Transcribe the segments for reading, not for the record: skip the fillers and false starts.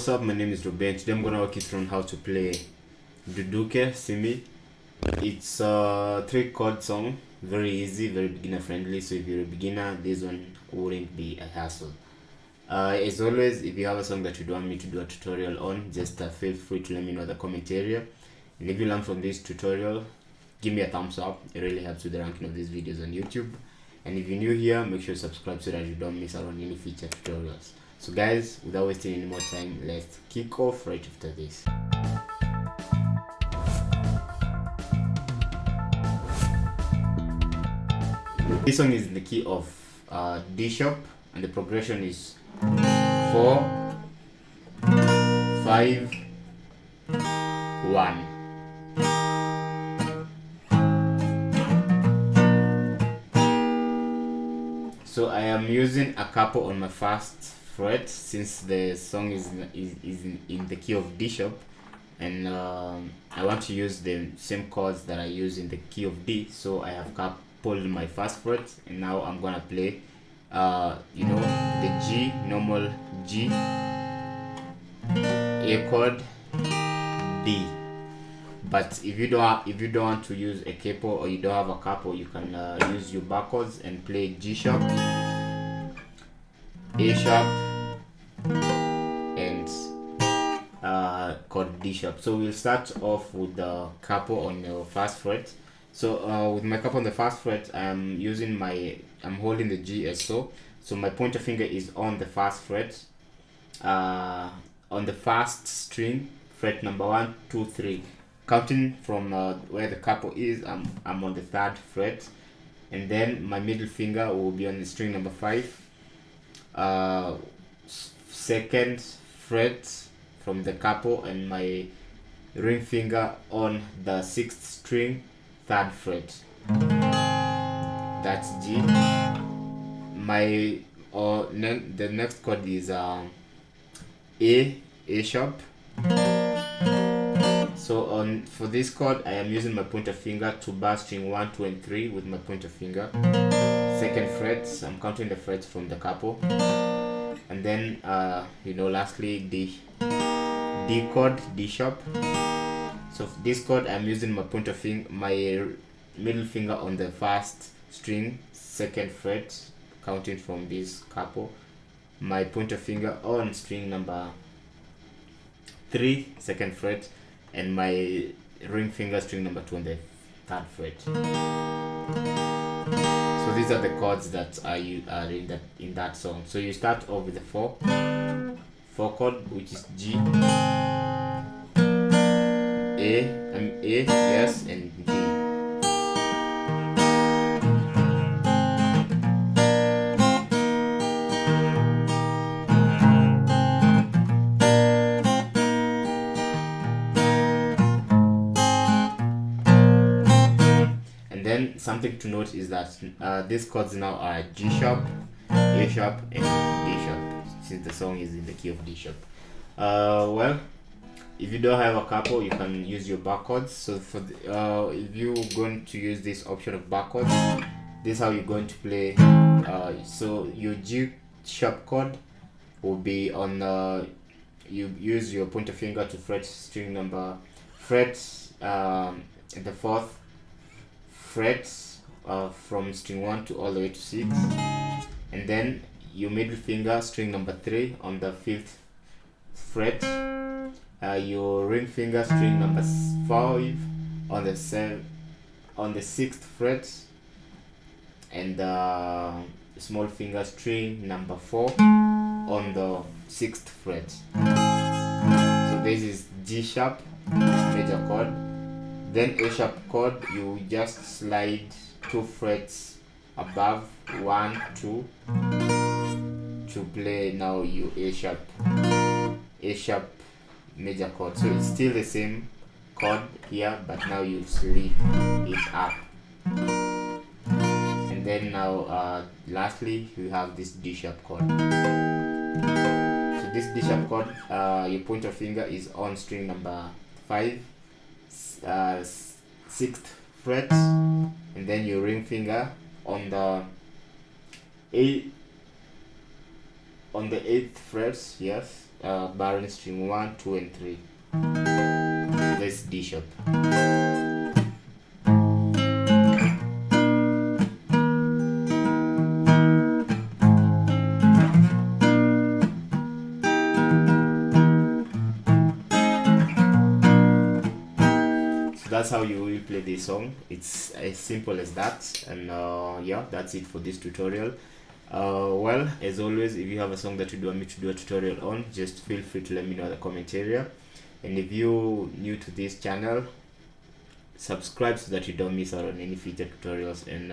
what's up? My name is Ruben. Today I'm gonna walk you through on how to play Duduke SIMI. It's a 3-chord song, very easy, very beginner friendly. So if you're a beginner, this one wouldn't be a hassle. As always, if you have a song that you'd want me to do a tutorial on, just feel free to let me know in the comment area. And if you learn from this tutorial, give me a thumbs up. It really helps with the ranking of these videos on YouTube. And if you're new here, make sure you subscribe so that you don't miss out on any future tutorials. So guys, without wasting any more time, let's kick off right after this. This song is in the key of D sharp, and the progression is 4, 5, 1. So I am using a capo on my first fret since the song is in the key of D sharp, and I want to use the same chords that I use in the key of D. So I have capoed my first fret, and now I'm gonna play the G, normal G, A chord, D. But if you don't want to use a capo, or you don't have a capo, you can use your bar chords and play G sharp, A sharp, and chord D sharp. So we'll start off with the capo on the first fret. So with my capo on the first fret, I'm holding the G as so. So my pointer finger is on the first fret, on the first string, fret number 1, 2, 3. Counting from where the capo is, I'm on the 3rd fret, and then my middle finger will be on the string number 5, 2nd fret from the capo, and my ring finger on the 6th string, 3rd fret. That's G. The next chord is A sharp. So for this chord, I am using my pointer finger to bar string 1, 2, and 3 with my pointer finger. 2nd fret, I'm counting the frets from the capo, and then lastly D chord, D sharp. So for this chord, I'm using my pointer finger, my middle finger on the 1st string, 2nd fret, counting from this capo, my pointer finger on string number 3, 2nd fret, and my ring finger string number 2 on the 3rd fret. So these are the chords that are in that song. So you start off with the 4 chord, which is G, A, yes, and D. Then something to note is that these chords now are G sharp, A sharp, and D sharp, since the song is in the key of D sharp. Well, if you don't have a capo, you can use your bar chords. So for if you're going to use this option of bar chords, this is how you're going to play. So your G sharp chord will be on you use your pointer finger to fret the 4th fret from string 1 to all the way to 6, and then your middle finger, string number 3, on the 5th fret, your ring finger, string number 5, on the 6th fret, and the small finger, string number 4, on the 6th fret. So this is G sharp, major chord. Then A sharp chord, you just slide 2 frets above 1, 2 to play now your A sharp major chord. So it's still the same chord here, but now you slide it up. And then now lastly you have this D sharp chord. So this D sharp chord, your pointer finger is on string number 5, 6th fret, and then your ring finger on the 8th fret, yes, Barre string 1, 2 and 3. This D sharp. That's how you will play this song. It's as simple as that. And yeah, that's it for this tutorial. Well, as always, if you have a song that you want me to do a tutorial on, just feel free to let me know in the comment area. And if you're new to this channel, subscribe so that you don't miss out on any future tutorials. And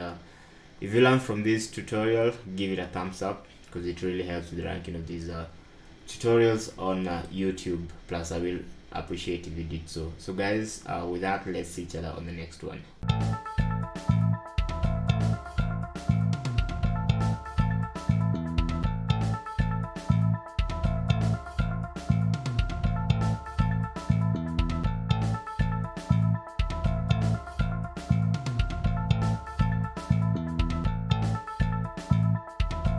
if you learn from this tutorial, give it a thumbs up, because it really helps with the ranking of these tutorials on YouTube. Plus, I will appreciate if you did so. So guys, with that, let's see each other on the next one.